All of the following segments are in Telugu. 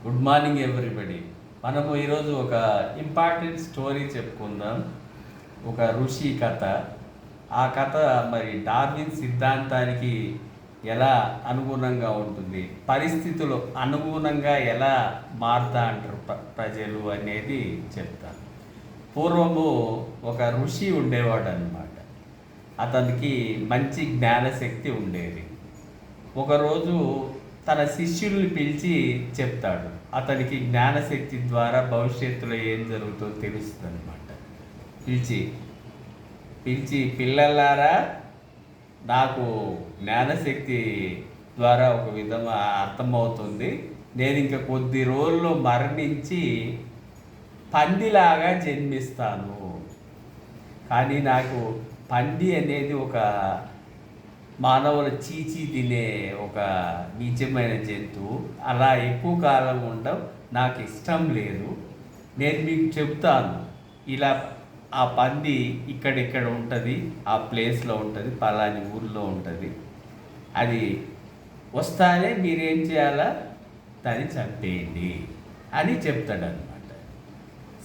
Good morning everybody. మనము ఈరోజు ఒక ఇంపార్టెంట్ స్టోరీ చెప్పుకుందాం. ఒక ఋషి కథ. ఆ కథ మరి డార్విన్ సిద్ధాంతానికి ఎలా అనుగుణంగా ఉంటుంది, పరిస్థితులు అనుగుణంగా ఎలా మారుతా అంటారు ప్రజలు అనేది చెప్తాను. పూర్వము ఒక ఋషి ఉండేవాడు అన్నమాట. అతనికి మంచి జ్ఞానశక్తి ఉండేది. ఒకరోజు తన శిష్యుల్ని పిలిచి చెప్తాడు. అతనికి జ్ఞానశక్తి ద్వారా భవిష్యత్తులో ఏం జరుగుతుందో తెలుస్తుంది అనమాట. పిలిచి పిల్లలారా, నాకు జ్ఞానశక్తి ద్వారా ఒక విధంగా అర్థమవుతుంది. నేను ఇంకా కొద్ది రోజుల్లో మరణించి పందిలాగా జన్మిస్తాను. కానీ నాకు పంది అనేది ఒక మానవుల చీచి తినే ఒక నీచమైన జంతువు. అలా ఎక్కువ కాలం ఉండడం నాకు ఇష్టం లేదు. నేను మీకు చెప్తాను, ఇలా ఆ పంది ఇక్కడిక్కడ ఉంటుంది, ఆ ప్లేస్లో ఉంటుంది, పలాని ఊర్లో ఉంటుంది. అది వస్తానే మీరేం చేయాలా, దాన్ని చంపేయండి అని చెప్తాడనమాట.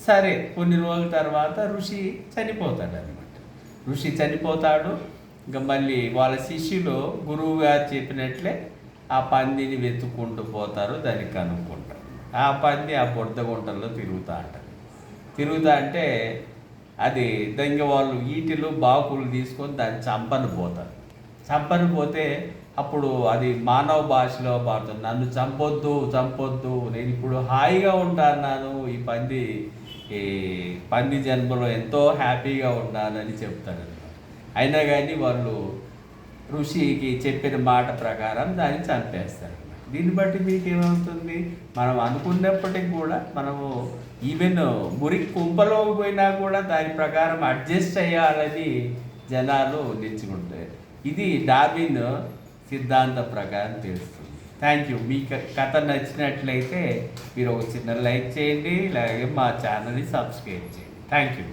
సరే, కొన్ని రోజుల తర్వాత ఋషి చనిపోతాడనమాట. ఋషి చనిపోతాడు. ఇంకా మళ్ళీ వాళ్ళ శిష్యులు గురువు గారు చెప్పినట్లే ఆ పందిని వెతుక్కుంటూ పోతారు, దాన్ని కనుక్కుంటారు. ఆ పంది ఆ బురదగుంటల్లో తిరుగుతా అంటే అది దెంగ వాళ్ళు ఈటెలు బాకులు తీసుకొని దాన్ని చంపని పోతే అప్పుడు అది మానవ భాషలో పాడుతుంది, నన్ను చంపొద్దు, నేను ఇప్పుడు హాయిగా ఉంటాను, ఈ పంది జన్మలో ఎంతో హ్యాపీగా ఉన్నానని చెప్తాడు. అయినా కానీ వాళ్ళు ఋషికి చెప్పిన మాట ప్రకారం దాన్ని చంపేస్తారు. దీన్ని బట్టి మీకు ఏమవుతుంది, మనం అనుకున్నప్పటికి కూడా మనము ఈవెన్ మురికి కుంపలోకి పోయినా కూడా దాని ప్రకారం అడ్జస్ట్ అయ్యాలని జనాలు నిల్చుకుంటారు. ఇది డార్విన్ సిద్ధాంతం ప్రకారం తెలుస్తుంది. Thank you. మీ కథ నచ్చినట్లయితే మీరు ఒక చిన్న లైక్ చేయండి, అలాగే మా ఛానల్ని సబ్స్క్రైబ్ చేయండి. Thank you.